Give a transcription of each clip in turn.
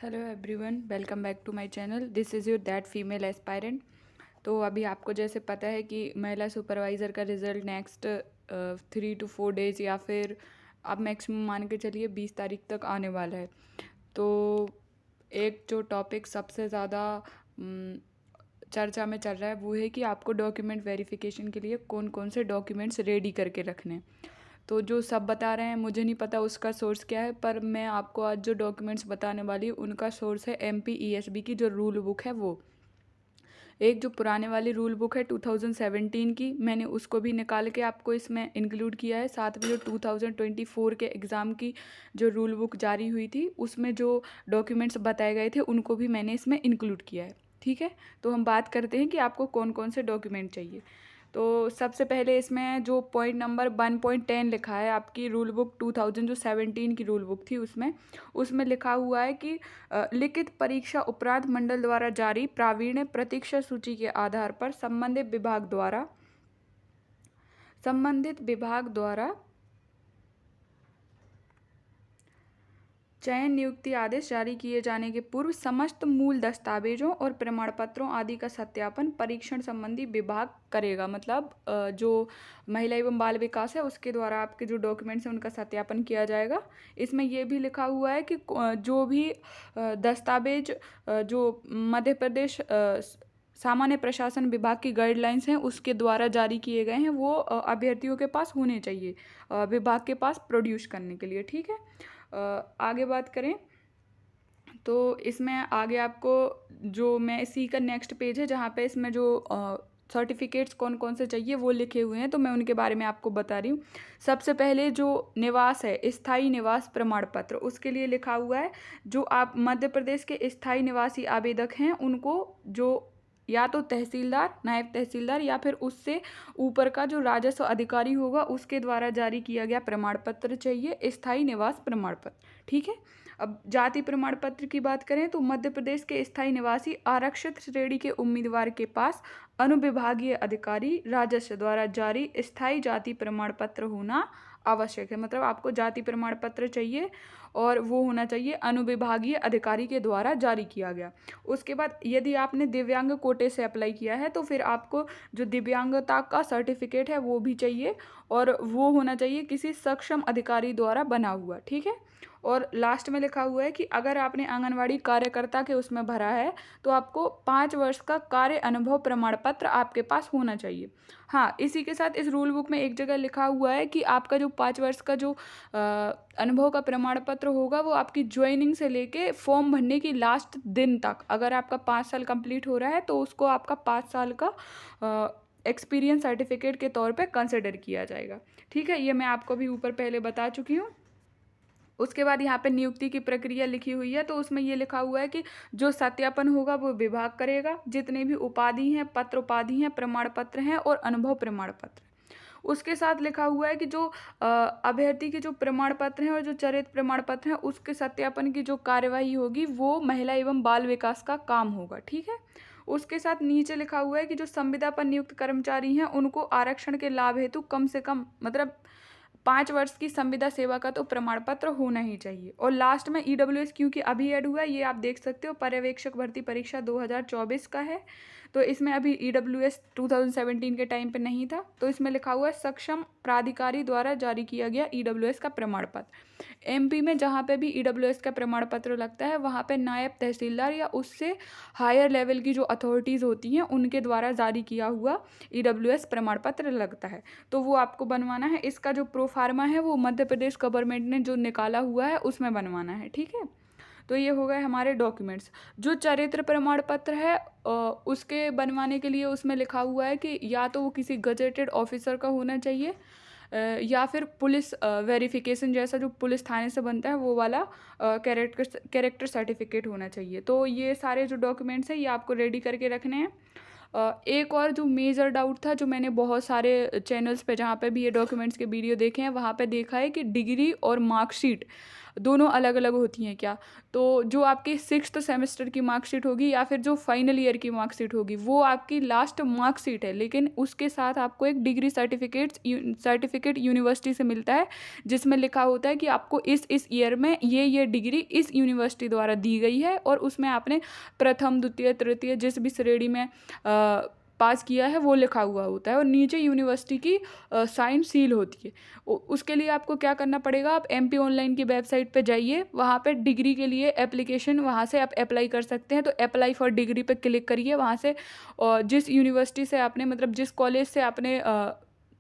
Hello everyone, welcome back to my channel. This is your that female aspirant. तो अभी आपको जैसे पता है कि महिला सुपरवाइज़र का रिज़ल्ट नेक्स्ट 3 to 4 डेज़ या फिर आप मैक्सिमम मान के चलिए 20 तारीख तक आने वाला है। तो एक जो टॉपिक सबसे ज़्यादा चर्चा में चल रहा है वो है कि आपको डॉक्यूमेंट वेरिफिकेशन के लिए कौन कौन से डॉक्यूमेंट्स रेडी करके रखने हैं। तो जो सब बता रहे हैं, मुझे नहीं पता उसका सोर्स क्या है, पर मैं आपको आज जो डॉक्यूमेंट्स बताने वाली हूँ उनका सोर्स है MPESB की जो रूल बुक है वो। एक जो पुराने वाली रूल बुक है 2017 की, मैंने उसको भी निकाल के आपको इसमें इंक्लूड किया है। साथ में जो 2024 के एग्ज़ाम की जो रूल बुक जारी हुई थी उसमें जो डॉक्यूमेंट्स बताए गए थे उनको भी मैंने इसमें इंक्लूड किया है। ठीक है, तो हम बात करते हैं कि आपको कौन कौन से डॉक्यूमेंट चाहिए। तो सबसे पहले इसमें जो पॉइंट नंबर 1.10 लिखा है आपकी रूल बुक 2017 की रूल बुक थी उसमें लिखा हुआ है कि लिखित परीक्षा उपरांत मंडल द्वारा जारी प्रावीण्य प्रतीक्षा सूची के आधार पर संबंधित विभाग द्वारा चयन नियुक्ति आदेश जारी किए जाने के पूर्व समस्त मूल दस्तावेजों और प्रमाण पत्रों आदि का सत्यापन परीक्षण संबंधी विभाग करेगा। मतलब जो महिला एवं बाल विकास है उसके द्वारा आपके जो डॉक्यूमेंट्स हैं उनका सत्यापन किया जाएगा। इसमें ये भी लिखा हुआ है कि जो भी दस्तावेज जो मध्य प्रदेश सामान्य प्रशासन विभाग की गाइडलाइंस हैं उसके द्वारा जारी किए गए हैं वो अभ्यर्थियों के पास होने चाहिए, विभाग के पास प्रोड्यूस करने के लिए। ठीक है, आगे बात करें तो इसमें आगे आपको जो मैं इसी का नेक्स्ट पेज है जहाँ पे इसमें जो सर्टिफिकेट्स कौन कौन से चाहिए वो लिखे हुए हैं, तो मैं उनके बारे में आपको बता रही हूँ। सबसे पहले जो निवास है, स्थायी निवास प्रमाण पत्र, उसके लिए लिखा हुआ है जो आप मध्य प्रदेश के स्थायी निवासी आवेदक हैं उनको जो या तो तहसीलदार, नायब तहसीलदार या फिर उससे ऊपर का जो राजस्व अधिकारी होगा उसके द्वारा जारी किया गया प्रमाण पत्र चाहिए, स्थायी निवास प्रमाण पत्र। ठीक है, अब जाति प्रमाण पत्र की बात करें तो मध्य प्रदेश के स्थायी निवासी आरक्षित श्रेणी के उम्मीदवार के पास अनुविभागीय अधिकारी राजस्व द्वारा जारी स्थायी जाति प्रमाण पत्र होना आवश्यक है। मतलब आपको जाति प्रमाण पत्र चाहिए और वो होना चाहिए अनुविभागीय अधिकारी के द्वारा जारी किया गया। उसके बाद यदि आपने दिव्यांग कोटे से अप्लाई किया है तो फिर आपको जो दिव्यांगता का सर्टिफिकेट है वो भी चाहिए और वो होना चाहिए किसी सक्षम अधिकारी द्वारा बना हुआ। ठीक है, और लास्ट में लिखा हुआ है कि अगर आपने आंगनवाड़ी कार्यकर्ता के उसमें भरा है तो आपको 5 वर्ष का कार्य अनुभव प्रमाण पत्र आपके पास होना चाहिए। हाँ, इसी के साथ इस रूल बुक में एक जगह लिखा हुआ है कि आपका जो 5 वर्ष का जो अनुभव का प्रमाण पत्र होगा वो आपकी ज्वाइनिंग से लेके फॉर्म भरने की लास्ट दिन तक, अगर आपका 5 साल कंप्लीट हो रहा है तो उसको आपका 5 साल का एक्सपीरियंस सर्टिफिकेट के तौर पे कंसिडर किया जाएगा। ठीक है, ये मैं आपको भी ऊपर पहले बता चुकी हूँ। उसके बाद यहाँ पे नियुक्ति की प्रक्रिया लिखी हुई है तो उसमें ये लिखा हुआ है कि जो सत्यापन होगा वो विभाग करेगा। जितने भी उपाधि हैं, पत्र उपाधि हैं, प्रमाण पत्र हैं और अनुभव प्रमाण पत्र, उसके साथ लिखा हुआ है कि जो अभ्यर्थी के जो प्रमाण पत्र हैं और जो चरित्र प्रमाण पत्र हैं उसके सत्यापन की जो कार्यवाही होगी वो महिला एवं बाल विकास का काम होगा। ठीक है, उसके साथ नीचे लिखा हुआ है कि जो संविदा पर नियुक्त कर्मचारी हैं उनको आरक्षण के लाभ हेतु कम से कम मतलब 5 वर्ष की संविदा सेवा का तो प्रमाण पत्र होना ही चाहिए। और लास्ट में EWS क्योंकि अभी ऐड हुआ है, ये आप देख सकते हो, पर्यवेक्षक भर्ती परीक्षा 2024 का है तो इसमें अभी EWS 2017 के टाइम पे नहीं था, तो इसमें लिखा हुआ है सक्षम प्राधिकारी द्वारा जारी किया गया EWS का प्रमाण पत्र। MP में जहाँ पे भी EWS का प्रमाण पत्र लगता है वहाँ पे नायब तहसीलदार या उससे हायर लेवल की जो अथॉरिटीज़ होती हैं उनके द्वारा जारी किया हुआ EWS प्रमाण पत्र लगता है, तो वो आपको बनवाना है। इसका जो प्रोफार्मा है वो मध्य प्रदेश गवर्नमेंट ने जो निकाला हुआ है उसमें बनवाना है। ठीक है, तो ये हो गए हमारे डॉक्यूमेंट्स। जो चरित्र प्रमाण पत्र है उसके बनवाने के लिए उसमें लिखा हुआ है कि या तो वो किसी गजेटेड ऑफिसर का होना चाहिए या फिर पुलिस वेरिफिकेशन जैसा जो पुलिस थाने से बनता है वो वाला कैरेक्टर सर्टिफिकेट होना चाहिए। तो ये सारे जो डॉक्यूमेंट्स हैं ये आपको रेडी करके रखने हैं। एक और जो मेजर डाउट था, जो मैंने बहुत सारे चैनल्स पे जहाँ पे भी ये डॉक्यूमेंट्स के वीडियो देखे हैं वहाँ पे देखा है कि डिग्री और मार्कशीट दोनों अलग अलग होती हैं क्या? तो जो आपकी 6th सेमेस्टर की मार्कशीट होगी या फिर जो फाइनल ईयर की मार्कशीट होगी वो आपकी लास्ट मार्कशीट है, लेकिन उसके साथ आपको एक डिग्री सर्टिफिकेट यूनिवर्सिटी से मिलता है, जिसमें लिखा होता है कि आपको इस ईयर में ये डिग्री इस यूनिवर्सिटी द्वारा दी गई है, और उसमें आपने प्रथम द्वितीय तृतीय जिस भी श्रेणी में पास किया है वो लिखा हुआ होता है, और नीचे यूनिवर्सिटी की साइन सील होती है। उसके लिए आपको क्या करना पड़ेगा, आप MP ऑनलाइन की वेबसाइट पे जाइए, वहाँ पे डिग्री के लिए एप्लीकेशन वहाँ से आप अप्लाई कर सकते हैं। तो अप्लाई फॉर डिग्री पे क्लिक करिए, वहाँ से और जिस यूनिवर्सिटी से आपने मतलब जिस कॉलेज से आपने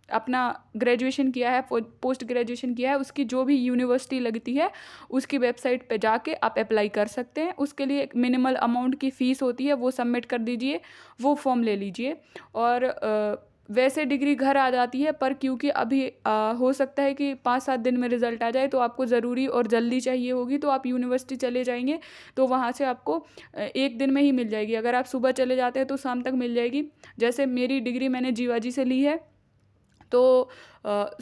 अपना ग्रेजुएशन किया है, पोस्ट ग्रेजुएशन किया है, उसकी जो भी यूनिवर्सिटी लगती है उसकी वेबसाइट पे जाके आप अप्लाई कर सकते हैं। उसके लिए एक मिनिमल अमाउंट की फ़ीस होती है, वो सबमिट कर दीजिए, वो फॉर्म ले लीजिए। और वैसे डिग्री घर आ जाती है, पर क्योंकि अभी हो सकता है कि 5-7 दिन में रिज़ल्ट आ जाए, तो आपको ज़रूरी और जल्दी चाहिए होगी, तो आप यूनिवर्सिटी चले जाएंगे तो वहाँ से आपको 1 दिन में ही मिल जाएगी। अगर आप सुबह चले जाते हैं तो शाम तक मिल जाएगी। जैसे मेरी डिग्री मैंने जीवाजी से ली है, तो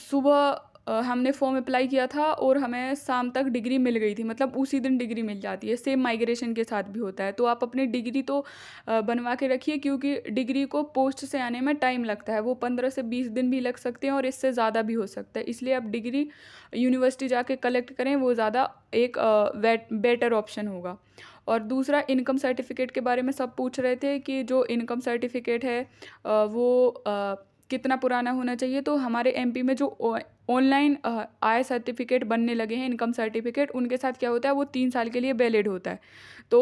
सुबह हमने फॉर्म अप्लाई किया था और हमें शाम तक डिग्री मिल गई थी, मतलब उसी दिन डिग्री मिल जाती है। सेम माइग्रेशन के साथ भी होता है। तो आप अपनी डिग्री तो बनवा के रखिए, क्योंकि डिग्री को पोस्ट से आने में टाइम लगता है, वो 15 से 20 दिन भी लग सकते हैं और इससे ज़्यादा भी हो सकता है। इसलिए आप डिग्री यूनिवर्सिटी जाके कलेक्ट करें, वो ज़्यादा एक बेटर ऑप्शन होगा। और दूसरा, इनकम सर्टिफिकेट के बारे में सब पूछ रहे थे कि जो इनकम सर्टिफिकेट है वो कितना पुराना होना चाहिए। तो हमारे MP में जो ऑनलाइन आय सर्टिफिकेट बनने लगे हैं, इनकम सर्टिफिकेट, उनके साथ क्या होता है, वो 3 साल के लिए वैलिड होता है। तो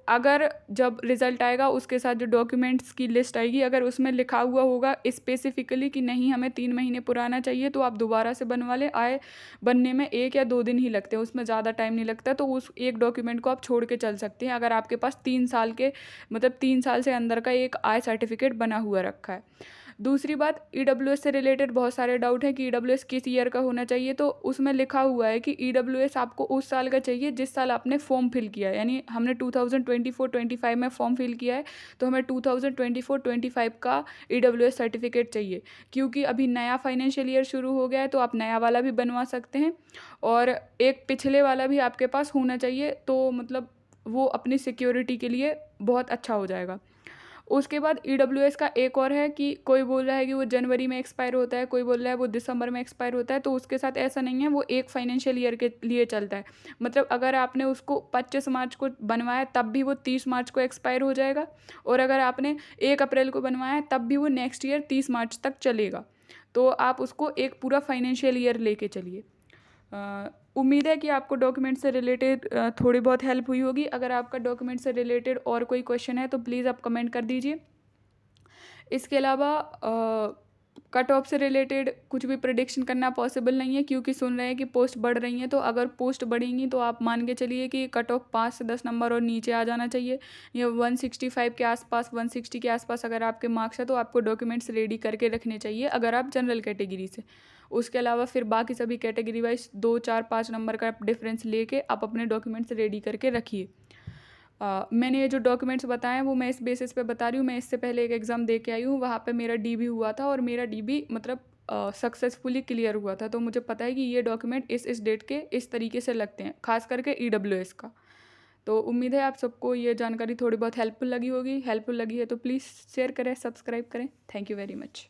अगर जब रिज़ल्ट आएगा उसके साथ जो डॉक्यूमेंट्स की लिस्ट आएगी, अगर उसमें लिखा हुआ होगा स्पेसिफिकली कि नहीं हमें 3 महीने पुराना चाहिए, तो आप दोबारा से बनवा लें। आय बनने में 1 या 2 दिन ही लगते हैं, उसमें ज़्यादा टाइम नहीं लगता। तो उस एक डॉक्यूमेंट को आप छोड़ के चल सकते हैं, अगर आपके पास 3 साल के मतलब 3 साल से अंदर का एक आय सर्टिफिकेट बना हुआ रखा है। दूसरी बात, EWS से रिलेटेड बहुत सारे डाउट हैं कि EWS किस ईयर का होना चाहिए। तो उसमें लिखा हुआ है कि EWS आपको उस साल का चाहिए जिस साल आपने फॉर्म फिल किया है। यानी हमने 2024-25 में फॉर्म फिल किया है, तो हमें 2024-25 का EWS सर्टिफिकेट चाहिए, क्योंकि अभी नया फाइनेंशियल ईयर शुरू हो गया है, तो आप नया वाला भी बनवा सकते हैं, और एक पिछले वाला भी आपके पास होना चाहिए। तो मतलब वो अपनी सिक्योरिटी के लिए बहुत अच्छा हो जाएगा। उसके बाद EWS का एक और है कि कोई बोल रहा है कि वो जनवरी में एक्सपायर होता है, कोई बोल रहा है वो दिसंबर में एक्सपायर होता है। तो उसके साथ ऐसा नहीं है, वो एक फाइनेंशियल ईयर के लिए चलता है। मतलब अगर आपने उसको 25 मार्च को बनवाया तब भी वो 30 मार्च को एक्सपायर हो जाएगा, और अगर आपने 1 अप्रैल को बनवाया तब भी वो नेक्स्ट ईयर 30 मार्च तक चलेगा। तो आप उसको एक पूरा फाइनेंशियल ईयर लेके चलिए। उम्मीद है कि आपको डॉक्यूमेंट से रिलेटेड थोड़ी बहुत हेल्प हुई होगी। अगर आपका डॉक्यूमेंट से रिलेटेड और कोई क्वेश्चन है तो प्लीज़ आप कमेंट कर दीजिए। इसके अलावा कट ऑफ से रिलेटेड कुछ भी प्रिडिक्शन करना पॉसिबल नहीं है, क्योंकि सुन रहे हैं कि पोस्ट बढ़ रही हैं। तो अगर पोस्ट बढ़ेंगी तो आप मान के चलिए कि कट ऑफ 5 से 10 नंबर और नीचे आ जाना चाहिए। या 165 के आसपास, 160 के आसपास अगर आपके मार्क्स है तो आपको डॉक्यूमेंट्स रेडी करके रखने चाहिए, अगर आप जनरल कैटेगरी से। उसके अलावा फिर बाकी सभी कैटेगरी वाइज 2, 4, 5 नंबर का डिफरेंस लेके आप अपने डॉक्यूमेंट्स रेडी करके रखिए। मैंने ये जो डॉक्यूमेंट्स बताए हैं वो मैं इस बेसिस पे बता रही हूँ। मैं इससे पहले एक एग्ज़ाम दे के आई हूँ, वहाँ पे मेरा DB हुआ था, और मेरा DB मतलब सक्सेसफुली क्लियर हुआ था। तो मुझे पता है कि ये डॉक्यूमेंट इस डेट के इस तरीके से लगते हैं, खास करके EWS का। तो उम्मीद है आप सबको ये जानकारी थोड़ी बहुत हेल्पफुल लगी होगी। हेल्पफुल लगी है तो प्लीज़ शेयर करें, सब्सक्राइब करें। Thank you very much.